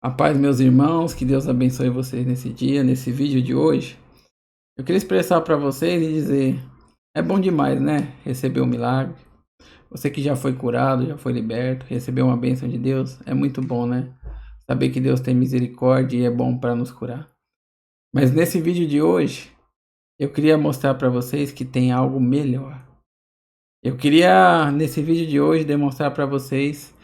A paz, meus irmãos, que Deus abençoe vocês nesse dia, nesse vídeo de hoje. Eu queria expressar para vocês e dizer, é bom demais, né? Receber um milagre. Você que já foi curado, já foi liberto, recebeu uma bênção de Deus, é muito bom, né? Saber que Deus tem misericórdia e é bom para nos curar. Mas nesse vídeo de hoje, eu queria mostrar para vocês que tem algo melhor. Eu queria, nesse vídeo de hoje, demonstrar para vocês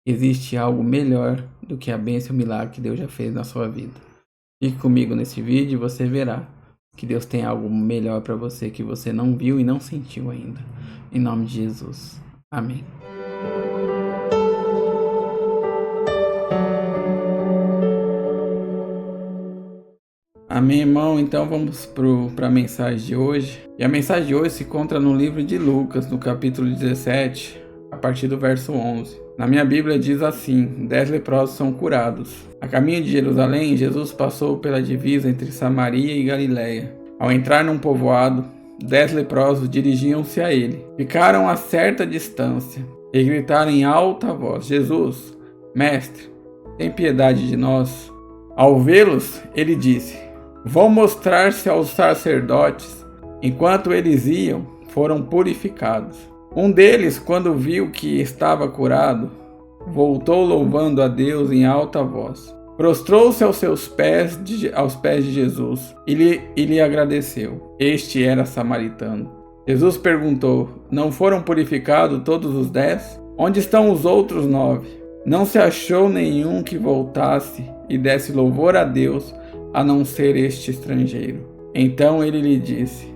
que existe algo melhor do que a bênção e o milagre que Deus já fez na sua vida. Fique comigo nesse vídeo e você verá que Deus tem algo melhor para você que você não viu e não sentiu ainda. Em nome de Jesus. Amém. Amém, irmão? Então vamos para a mensagem de hoje. E a mensagem de hoje se encontra no livro de Lucas, no capítulo 17, a partir do verso 11. Na minha Bíblia diz assim: 10 leprosos são curados. A caminho de Jerusalém, Jesus passou pela divisa entre Samaria e Galiléia. Ao entrar num povoado, 10 leprosos dirigiam-se a ele. Ficaram a certa distância e gritaram em alta voz: Jesus, mestre, tem piedade de nós. Ao vê-los, ele disse: vão mostrar-se aos sacerdotes. Enquanto eles iam, foram purificados. Um deles, quando viu que estava curado, voltou louvando a Deus em alta voz. Prostrou-se aos pés de Jesus e lhe agradeceu. Este era samaritano. Jesus perguntou: não foram purificados todos os 10? Onde estão os outros 9? Não se achou nenhum que voltasse e desse louvor a Deus, a não ser este estrangeiro. Então ele lhe disse: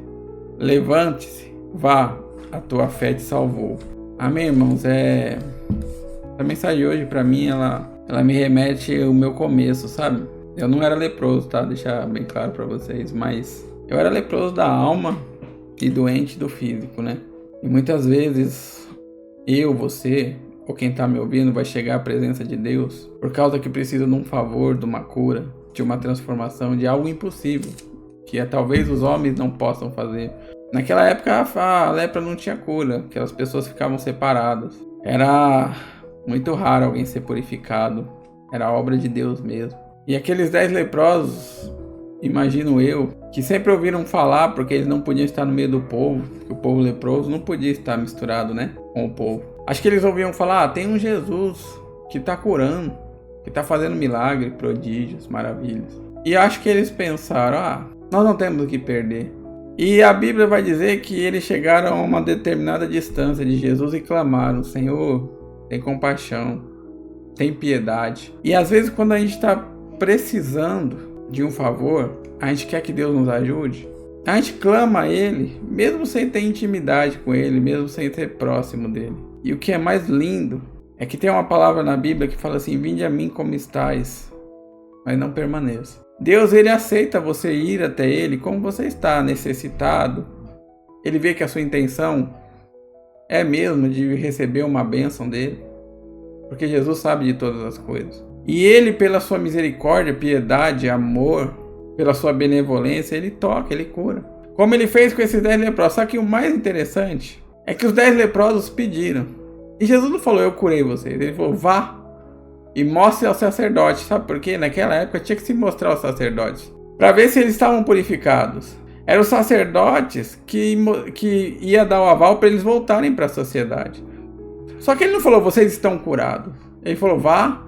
levante-se, vá, a tua fé te salvou. Amém, irmãos? A mensagem de hoje, pra mim, ela me remete ao meu começo, sabe? Eu não era leproso, tá? Deixar bem claro pra vocês, mas eu era leproso da alma e doente do físico, né? E muitas vezes você, ou quem tá me ouvindo, vai chegar à presença de Deus por causa que precisa de um favor, de uma cura, de uma transformação, de algo impossível, que talvez os homens não possam fazer. Naquela época a lepra não tinha cura, aquelas pessoas ficavam separadas. Era muito raro alguém ser purificado, era obra de Deus mesmo. E aqueles 10 leprosos, imagino eu, que sempre ouviram falar, porque eles não podiam estar no meio do povo, que o povo leproso não podia estar misturado, né, com o povo. Acho que eles ouviam falar: tem um Jesus que está curando, que está fazendo milagres, prodígios, maravilhas. E acho que eles pensaram: nós não temos o que perder. E a Bíblia vai dizer que eles chegaram a uma determinada distância de Jesus e clamaram: Senhor, tem compaixão, tem piedade. E às vezes quando a gente está precisando de um favor, a gente quer que Deus nos ajude, a gente clama a Ele, mesmo sem ter intimidade com Ele, mesmo sem ser próximo dEle. E o que é mais lindo é que tem uma palavra na Bíblia que fala assim: vinde a mim como estais, mas não permaneça. Deus, ele aceita você ir até ele como você está, necessitado. Ele vê que a sua intenção é mesmo de receber uma bênção dele, porque Jesus sabe de todas as coisas. E ele, pela sua misericórdia, piedade, amor, pela sua benevolência, ele toca, ele cura. Como ele fez com esses 10 leprosos. Só que o mais interessante é que os 10 leprosos pediram. E Jesus não falou: eu curei vocês. Ele falou: vá e mostre aos sacerdotes. Sabe por quê? Naquela época tinha que se mostrar aos sacerdotes para ver se eles estavam purificados. Eram os sacerdotes que ia dar o aval para eles voltarem para a sociedade. Só que ele não falou: vocês estão curados. Ele falou: vá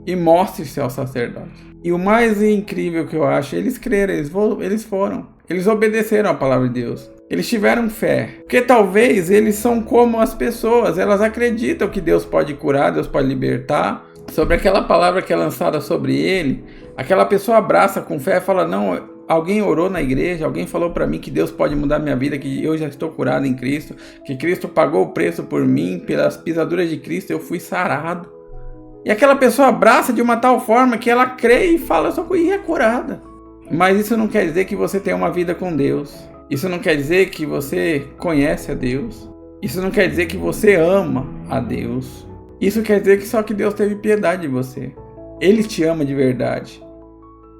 e mostre-se aos sacerdotes. E o mais incrível que eu acho, eles creram, eles foram. Eles obedeceram a palavra de Deus. Eles tiveram fé. Porque talvez eles são como as pessoas. Elas acreditam que Deus pode curar, Deus pode libertar. Sobre aquela palavra que é lançada sobre ele, aquela pessoa abraça com fé e fala: não, alguém orou na igreja, alguém falou para mim que Deus pode mudar minha vida, que eu já estou curado em Cristo, que Cristo pagou o preço por mim, pelas pisaduras de Cristo eu fui sarado. E aquela pessoa abraça de uma tal forma que ela crê e fala: eu só fui curada. Mas isso não quer dizer que você tem uma vida com Deus. Isso não quer dizer que você conhece a Deus. Isso não quer dizer que você ama a Deus. Isso quer dizer que só que Deus teve piedade de você. Ele te ama de verdade.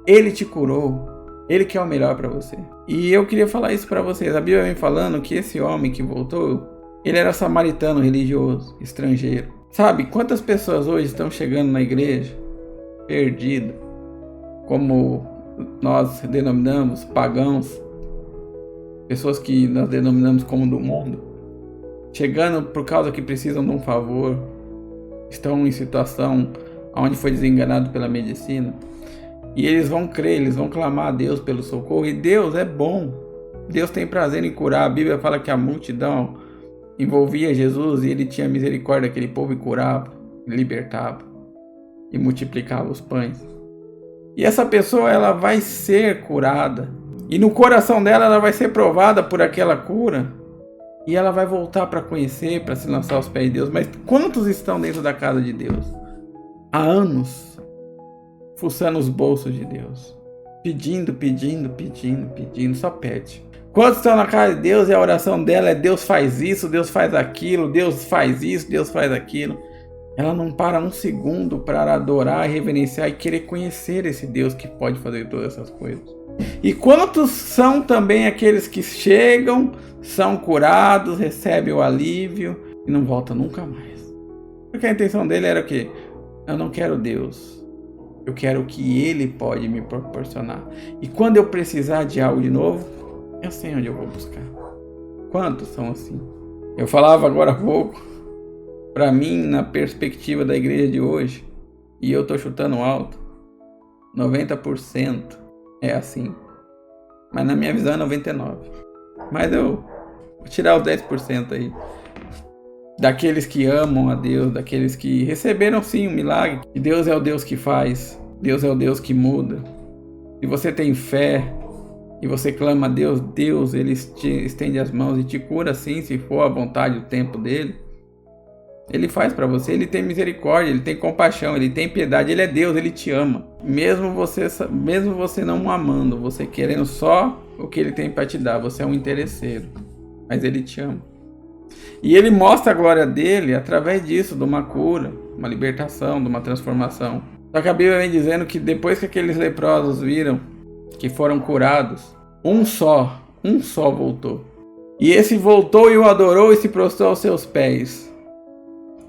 Ele te curou. Ele quer o melhor para você. E eu queria falar isso para vocês. A Bíblia vem falando que esse homem que voltou, ele era samaritano, religioso, estrangeiro. Sabe, quantas pessoas hoje estão chegando na igreja perdido, como nós denominamos pagãos, pessoas que nós denominamos como do mundo, chegando por causa que precisam de um favor, estão em situação onde foi desenganado pela medicina, e eles vão crer, eles vão clamar a Deus pelo socorro, e Deus é bom, Deus tem prazer em curar. A Bíblia fala que a multidão envolvia Jesus e ele tinha misericórdia daquele povo e curava, libertava e multiplicava os pães. E essa pessoa, ela vai ser curada, e no coração dela ela vai ser provada por aquela cura, e ela vai voltar para conhecer, para se lançar aos pés de Deus. Mas quantos estão dentro da casa de Deus há anos, fuçando os bolsos de Deus, pedindo, só pede? Quantos estão na casa de Deus e a oração dela é: Deus faz isso, Deus faz aquilo, Deus faz isso, Deus faz aquilo? Ela não para um segundo para adorar, reverenciar e querer conhecer esse Deus que pode fazer todas essas coisas. E quantos são também aqueles que chegam, são curados, recebem o alívio e não voltam nunca mais? Porque a intenção dele era o quê? Eu não quero Deus, eu quero o que Ele pode me proporcionar. E quando eu precisar de algo de novo, eu sei onde eu vou buscar. Quantos são assim? Eu falava agora há pouco, para mim, na perspectiva da igreja de hoje, e eu tô chutando alto, 90% é assim. Mas na minha visão é 99%. Mas eu vou tirar os 10% aí. Daqueles que amam a Deus, daqueles que receberam sim um milagre. E Deus é o Deus que faz, Deus é o Deus que muda. Se você tem fé e você clama a Deus, Deus, Ele te estende as mãos e te cura sim, se for a vontade, o tempo dele. Ele faz para você, Ele tem misericórdia, Ele tem compaixão, Ele tem piedade, Ele é Deus, Ele te ama. Mesmo você não o amando, você querendo só o que Ele tem para te dar, você é um interesseiro, mas Ele te ama. E Ele mostra a glória dele através disso, de uma cura, uma libertação, de uma transformação. Só que a Bíblia vem dizendo que depois que aqueles leprosos viram que foram curados, um só voltou. E esse voltou e o adorou e se prostrou aos seus pés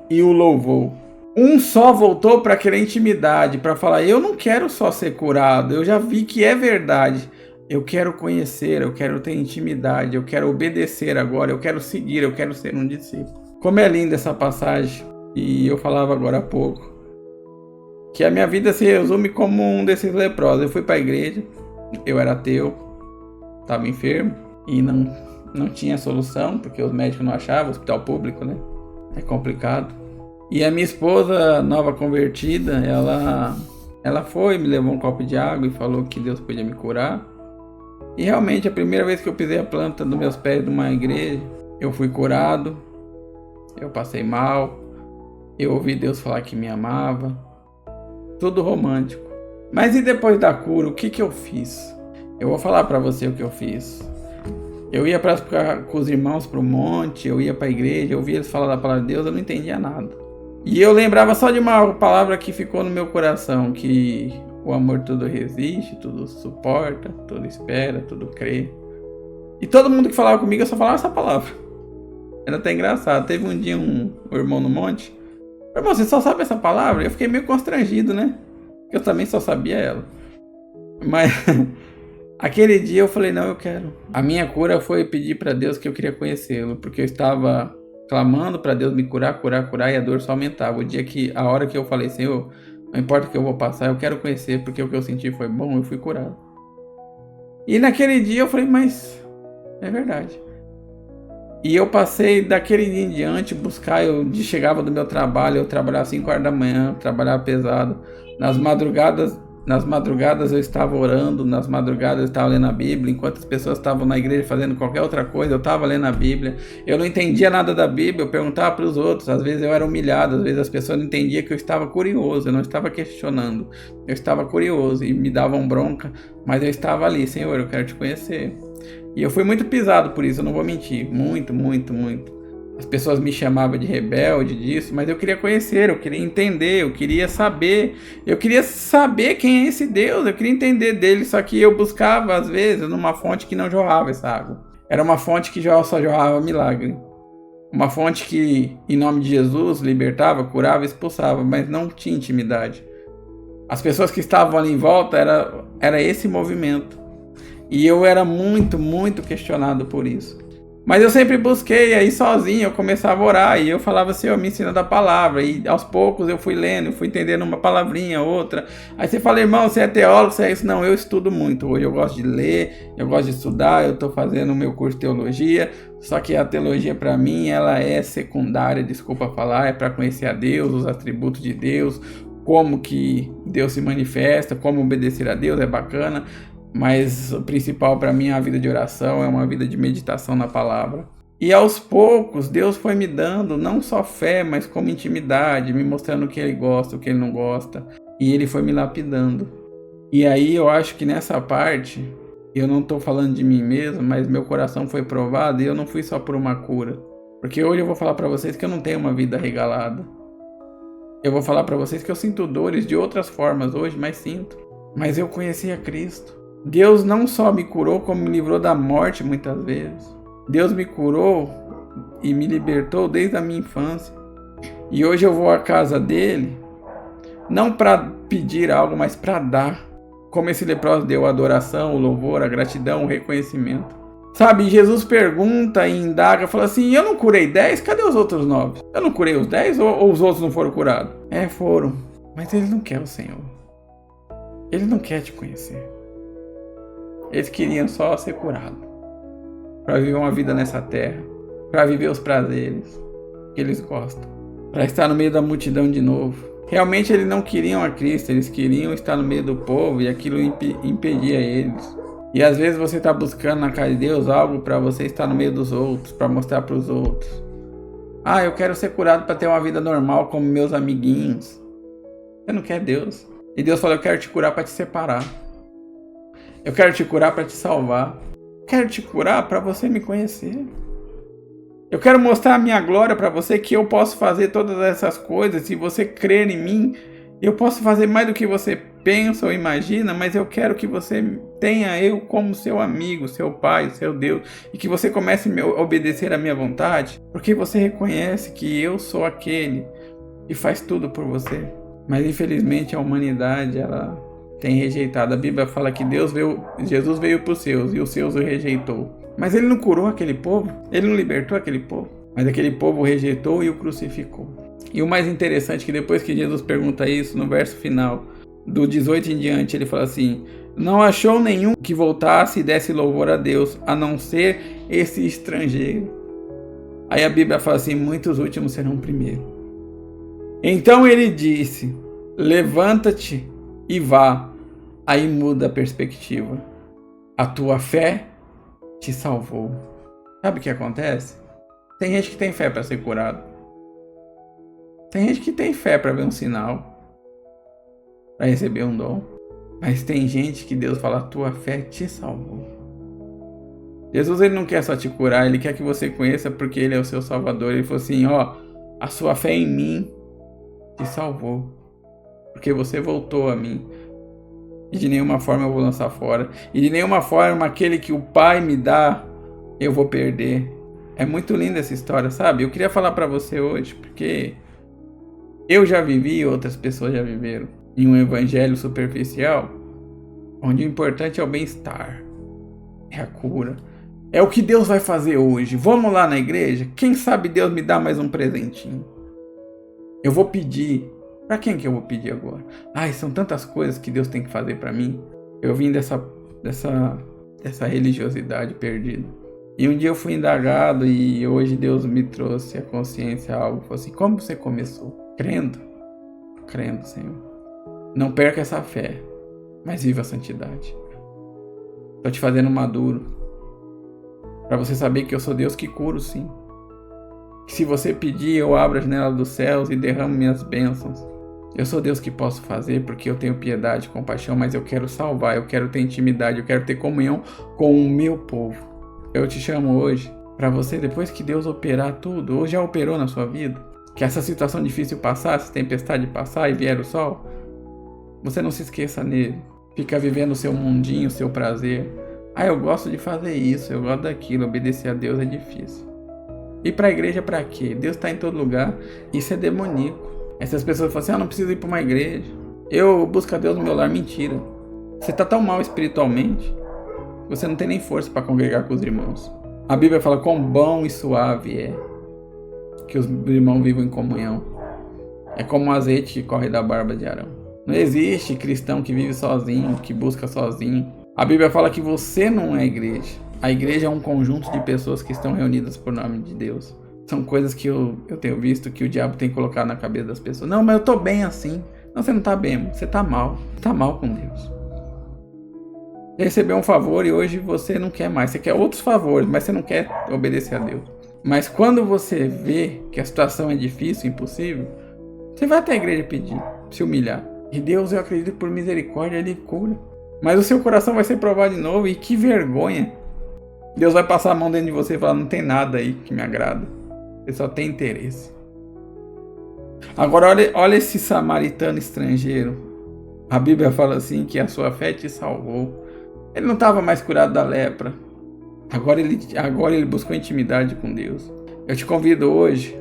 e o louvou. Um só voltou para querer intimidade, para falar: eu não quero só ser curado, eu já vi que é verdade. Eu quero conhecer, eu quero ter intimidade, eu quero obedecer agora, eu quero seguir, eu quero ser um discípulo. Como é linda essa passagem, e eu falava agora há pouco, que a minha vida se resume como um desses leprosos. Eu fui para a igreja, eu era ateu, estava enfermo e não tinha solução, porque os médicos não achavam, hospital público, né? É complicado. E a minha esposa, nova convertida, ela foi, me levou um copo de água e falou que Deus podia me curar. E realmente, a primeira vez que eu pisei a planta dos meus pés de uma igreja, eu fui curado, eu passei mal, eu ouvi Deus falar que me amava, tudo romântico. Mas e depois da cura, o que eu fiz? Eu vou falar para você o que eu fiz. Eu ia com os irmãos para o monte, eu ia para a igreja, eu ouvia eles falar da palavra de Deus, eu não entendia nada. E eu lembrava só de uma palavra que ficou no meu coração, que o amor tudo resiste, tudo suporta, tudo espera, tudo crê. E todo mundo que falava comigo, eu só falava essa palavra. Era até engraçado. Teve um dia um irmão no monte: irmão, você só sabe essa palavra? Eu fiquei meio constrangido, né? Eu também só sabia ela. Mas aquele dia eu falei: não, eu quero. A minha cura foi pedir para Deus que eu queria conhecê-lo, porque eu estava clamando para Deus me curar, e a dor só aumentava. A hora que eu falei: Senhor, não importa o que eu vou passar, eu quero conhecer, porque o que eu senti foi bom, eu fui curado. E naquele dia eu falei: mas é verdade. E eu passei daquele dia em diante buscar, eu chegava do meu trabalho, eu trabalhava às 5 horas da manhã, trabalhava pesado. Nas madrugadas eu estava orando, nas madrugadas eu estava lendo a Bíblia, enquanto as pessoas estavam na igreja fazendo qualquer outra coisa, eu estava lendo a Bíblia. Eu não entendia nada da Bíblia, eu perguntava para os outros, às vezes eu era humilhado, às vezes as pessoas não entendiam que eu estava curioso, eu não estava questionando, eu estava curioso e me davam bronca, mas eu estava ali: Senhor, eu quero te conhecer. E eu fui muito pisado por isso, eu não vou mentir, muito. As pessoas me chamavam de rebelde disso, mas eu queria conhecer, eu queria entender, eu queria saber quem é esse Deus, eu queria entender dele, só que eu buscava às vezes numa fonte que não jorrava essa água. Era uma fonte que só jorrava milagre. Uma fonte que, em nome de Jesus, libertava, curava, expulsava, mas não tinha intimidade. As pessoas que estavam ali em volta era esse movimento. E eu era muito, muito questionado por isso. Mas eu sempre busquei, aí sozinho eu começava a orar, e eu falava, Senhor, me ensina da palavra, e aos poucos eu fui lendo, eu fui entendendo uma palavrinha, outra. Aí você fala, irmão, você é teólogo, você é isso? Não, eu estudo muito hoje, eu gosto de ler, eu gosto de estudar, eu estou fazendo o meu curso de teologia, só que a teologia para mim, ela é secundária, desculpa falar, é para conhecer a Deus, os atributos de Deus, como que Deus se manifesta, como obedecer a Deus, é bacana. Mas o principal para mim é a vida de oração, é uma vida de meditação na palavra. E aos poucos, Deus foi me dando não só fé, mas como intimidade, me mostrando o que Ele gosta, o que Ele não gosta. E Ele foi me lapidando. E aí eu acho que nessa parte, eu não estou falando de mim mesmo, mas meu coração foi provado e eu não fui só por uma cura. Porque hoje eu vou falar para vocês que eu não tenho uma vida regalada. Eu vou falar para vocês que eu sinto dores de outras formas hoje, mas sinto. Mas eu conheci a Cristo. Deus não só me curou, como me livrou da morte muitas vezes. Deus me curou e me libertou desde a minha infância. E hoje eu vou à casa dele, não para pedir algo, mas para dar. Como esse leproso deu a adoração, o louvor, a gratidão, o reconhecimento. Sabe, Jesus pergunta e indaga, fala assim, eu não curei 10, cadê os outros 9? Eu não curei os 10 ou os outros não foram curados? Foram, mas ele não quer o Senhor. Ele não quer te conhecer. Eles queriam só ser curados, para viver uma vida nessa terra, para viver os prazeres que eles gostam, para estar no meio da multidão de novo. Realmente eles não queriam a Cristo, eles queriam estar no meio do povo e aquilo impedia eles. E às vezes você está buscando na casa de Deus algo para você estar no meio dos outros, para mostrar para os outros. Eu quero ser curado para ter uma vida normal como meus amiguinhos. Você não quer Deus. E Deus fala, eu quero te curar para te separar. Eu quero te curar para te salvar. Eu quero te curar para você me conhecer. Eu quero mostrar a minha glória para você, que eu posso fazer todas essas coisas. Se você crer em mim, eu posso fazer mais do que você pensa ou imagina, mas eu quero que você tenha eu como seu amigo, seu pai, seu Deus, e que você comece a obedecer à minha vontade, porque você reconhece que eu sou aquele que faz tudo por você. Mas infelizmente a humanidade, ela tem rejeitado. A Bíblia fala que Jesus veio para os seus e os seus o rejeitou. Mas ele não curou aquele povo, ele não libertou aquele povo, mas aquele povo o rejeitou e o crucificou. E o mais interessante é que depois que Jesus pergunta isso, no verso final, do 18 em diante, ele fala assim, não achou nenhum que voltasse e desse louvor a Deus, a não ser esse estrangeiro. Aí a Bíblia fala assim, muitos últimos serão primeiros. Então ele disse, levanta-te e vá. Aí muda a perspectiva. A tua fé te salvou. Sabe o que acontece? Tem gente que tem fé para ser curado. Tem gente que tem fé para ver um sinal, para receber um dom. Mas tem gente que Deus fala, a tua fé te salvou. Jesus, ele não quer só te curar, ele quer que você conheça porque ele é o seu salvador. Ele falou assim, a sua fé em mim te salvou, porque você voltou a mim. E de nenhuma forma eu vou lançar fora. E de nenhuma forma aquele que o Pai me dá, eu vou perder. É muito linda essa história, sabe? Eu queria falar para você hoje, porque eu já vivi e outras pessoas já viveram em um evangelho superficial, onde o importante é o bem-estar, é a cura. É o que Deus vai fazer hoje. Vamos lá na igreja? Quem sabe Deus me dá mais um presentinho. Eu vou pedir. Para quem que eu vou pedir agora? São tantas coisas que Deus tem que fazer para mim. Eu vim dessa religiosidade perdida. E um dia eu fui indagado e hoje Deus me trouxe a consciência algo. Falou assim, como você começou? Crendo, Senhor. Não perca essa fé, mas viva a santidade. Estou te fazendo maduro. Para você saber que eu sou Deus que curo, sim. Que se você pedir, eu abro a janela dos céus e derramo minhas bênçãos. Eu sou Deus que posso fazer porque eu tenho piedade, compaixão, mas eu quero salvar, eu quero ter intimidade, eu quero ter comunhão com o meu povo. Eu te chamo hoje para você, depois que Deus operar tudo, ou já operou na sua vida, que essa situação difícil passar, essa tempestade passar e vier o sol, você não se esqueça nele. Fica vivendo o seu mundinho, o seu prazer. Eu gosto de fazer isso, eu gosto daquilo, obedecer a Deus é difícil. Ir para a igreja para quê? Deus está em todo lugar. Isso é demoníaco. Essas pessoas falam assim, não preciso ir para uma igreja. Eu busco a Deus no meu lar. Mentira. Você tá tão mal espiritualmente que você não tem nem força para congregar com os irmãos. A Bíblia fala quão bom e suave é que os irmãos vivam em comunhão. É como um azeite que corre da barba de Arão. Não existe cristão que vive sozinho, que busca sozinho. A Bíblia fala que você não é igreja. A igreja é um conjunto de pessoas que estão reunidas por nome de Deus. São coisas que eu tenho visto que o diabo tem colocado na cabeça das pessoas. Não, mas eu tô bem assim. Não, você não tá bem, você tá mal. Você tá mal com Deus. Você recebeu um favor e hoje você não quer mais. Você quer outros favores, mas você não quer obedecer a Deus. Mas quando você vê que a situação é difícil, impossível, você vai até a igreja pedir, se humilhar. E Deus, eu acredito, por misericórdia, Ele cura. Mas o seu coração vai ser provado de novo e que vergonha. Deus vai passar a mão dentro de você e falar, não tem nada aí que me agrada. Você só tem interesse. Agora olha esse samaritano estrangeiro. A Bíblia fala assim que a sua fé te salvou. Ele não estava mais curado da lepra. Agora ele buscou intimidade com Deus. Eu te convido hoje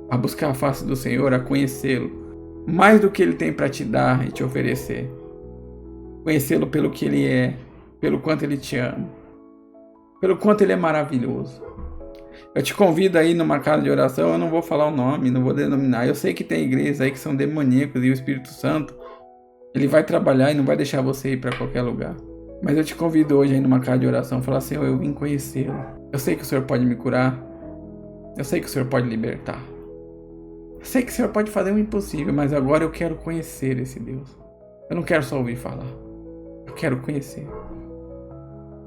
a buscar a face do Senhor, a conhecê-lo. Mais do que Ele tem para te dar e te oferecer. Conhecê-lo pelo que Ele é, pelo quanto Ele te ama, pelo quanto Ele é maravilhoso. Eu te convido aí numa casa de oração, eu não vou falar o nome, não vou denominar. Eu sei que tem igrejas aí que são demoníacos e o Espírito Santo, Ele vai trabalhar e não vai deixar você ir para qualquer lugar. Mas eu te convido hoje aí numa casa de oração, falar, Senhor, eu vim conhecê-lo. Eu sei que o Senhor pode me curar. Eu sei que o Senhor pode libertar. Eu sei que o Senhor pode fazer o impossível, mas agora eu quero conhecer esse Deus. Eu não quero só ouvir falar. Eu quero conhecer.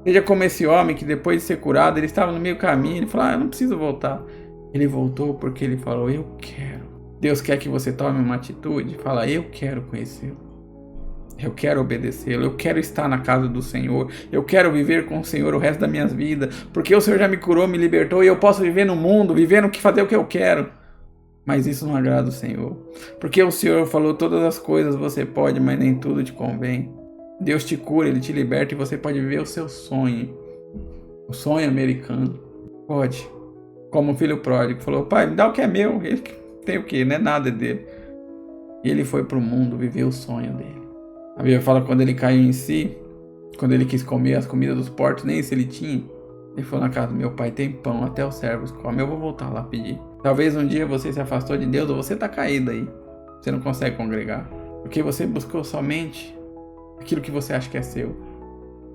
Seja como esse homem que depois de ser curado, ele estava no meio caminho, ele falou, eu não preciso voltar. Ele voltou porque ele falou, eu quero. Deus quer que você tome uma atitude, fala, eu quero conhecê-lo. Eu quero obedecê-lo, eu quero estar na casa do Senhor, eu quero viver com o Senhor o resto da minha vida, porque o Senhor já me curou, me libertou e eu posso viver no mundo, viver no que fazer o que eu quero. Mas isso não agrada o Senhor, porque o Senhor falou todas as coisas você pode, mas nem tudo te convém. Deus te cura, Ele te liberta e você pode viver o seu sonho, o sonho americano. Pode, como o filho pródigo falou, pai, me dá o que é meu, ele tem o que, não é nada dele. E ele foi para o mundo viver o sonho dele. A Bíblia fala que quando ele caiu em si, quando ele quis comer as comidas dos porcos, nem isso ele tinha. Ele falou na casa do meu pai, tem pão, até os servos comem, eu vou voltar lá pedir. Talvez um dia você se afastou de Deus ou você está caído aí. Você não consegue congregar. Porque você buscou somente aquilo que você acha que é seu.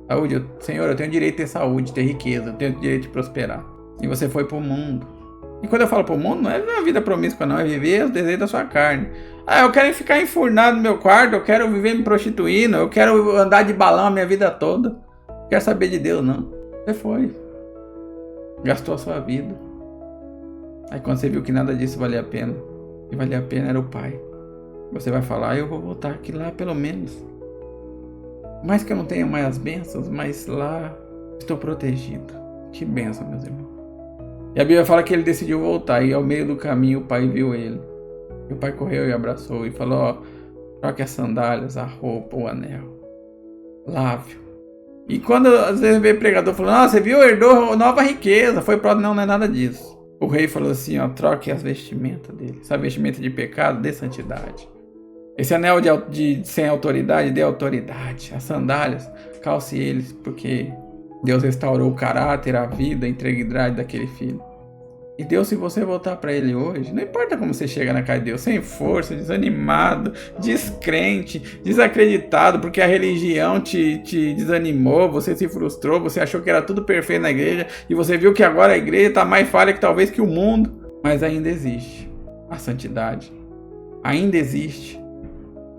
Saúde, Senhor, eu tenho direito de ter saúde, ter riqueza, eu tenho direito de prosperar. E você foi para o mundo. E quando eu falo para o mundo, não é uma vida promíscua não, é viver os desejos da sua carne. Eu quero ficar enfurnado no meu quarto, eu quero viver me prostituindo, eu quero andar de balão a minha vida toda. Não quero saber de Deus não. Você foi. Gastou a sua vida. Aí quando você viu que nada disso valia a pena, e valia a pena era o Pai. Você vai falar, eu vou voltar aqui lá pelo menos. Mais que eu não tenha mais as bênçãos, mas lá estou protegido. Que bênção, meus irmãos. E a Bíblia fala que ele decidiu voltar, e ao meio do caminho o pai viu ele. E o pai correu e abraçou e falou, troque as sandálias, a roupa, o anel. Lave-o. E quando às vezes vê pregador falando, você viu, herdou nova riqueza, foi próximo, não é nada disso. O rei falou assim, troque as vestimentas dele. Essa vestimenta de pecado, dê santidade. Esse anel sem autoridade, dê autoridade. As sandálias, calce eles, porque Deus restaurou o caráter, a vida, a integridade daquele filho. E Deus, se você voltar para Ele hoje, não importa como você chega na casa de Deus, sem força, desanimado, descrente, desacreditado, porque a religião te desanimou, você se frustrou, você achou que era tudo perfeito na igreja, e você viu que agora a igreja está mais falha que talvez que o mundo, mas ainda existe a santidade, ainda existe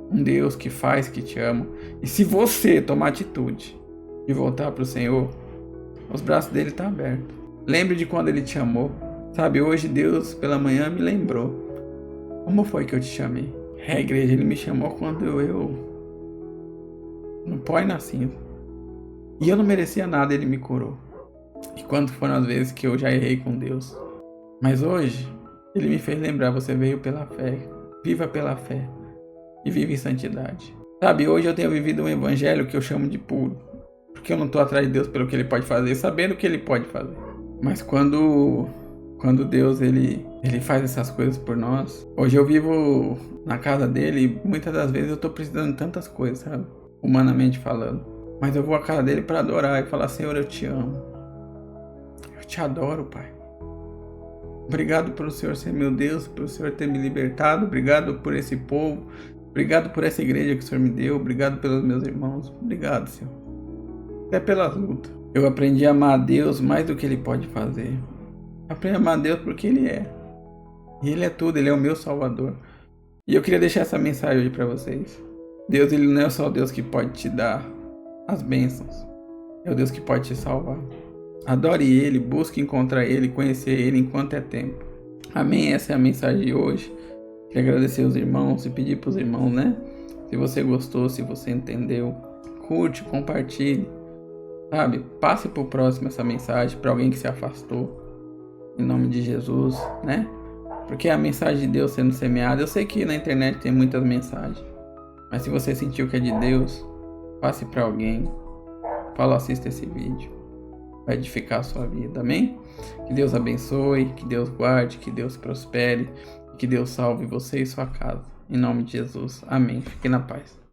um Deus que faz, que te ama, e se você tomar atitude de voltar para o Senhor, os braços dele estão abertos. Lembre de quando Ele te amou. Sabe, hoje Deus pela manhã me lembrou. Como foi que eu te chamei? Igreja, Ele me chamou quando eu no pó e na cinza. E eu não merecia nada, Ele me curou. E quando foram as vezes que eu já errei com Deus. Mas hoje, Ele me fez lembrar, você veio pela fé. Viva pela fé. E vive em santidade. Sabe, hoje eu tenho vivido um evangelho que eu chamo de puro. Porque eu não estou atrás de Deus pelo que Ele pode fazer, sabendo o que Ele pode fazer. Mas quando quando Deus ele faz essas coisas por nós. Hoje eu vivo na casa dele e muitas das vezes eu tô precisando de tantas coisas, sabe? Humanamente falando. Mas eu vou à casa dele para adorar e falar: Senhor, eu te amo. Eu te adoro, Pai. Obrigado pelo Senhor ser meu Deus, pelo Senhor ter me libertado. Obrigado por esse povo. Obrigado por essa igreja que o Senhor me deu. Obrigado pelos meus irmãos. Obrigado, Senhor. Até pelas lutas. Eu aprendi a amar a Deus mais do que Ele pode fazer. Aprendi a amar a Deus porque Ele é. E Ele é tudo. Ele é o meu Salvador. E eu queria deixar essa mensagem hoje para vocês. Deus, Ele não é só o Deus que pode te dar as bênçãos. É o Deus que pode te salvar. Adore Ele, busque encontrar Ele, conhecer Ele enquanto é tempo. Amém? Essa é a mensagem de hoje. Quero agradecer aos irmãos e pedir para os irmãos, né? Se você gostou, se você entendeu, curte, compartilhe. Sabe? Passe para o próximo essa mensagem, para alguém que se afastou. Em nome de Jesus, né? Porque a mensagem de Deus sendo semeada, eu sei que na internet tem muitas mensagens. Mas se você sentiu que é de Deus, passe para alguém. Fala, assista esse vídeo. Vai edificar a sua vida, amém? Que Deus abençoe, que Deus guarde, que Deus prospere, que Deus salve você e sua casa. Em nome de Jesus, amém. Fique na paz.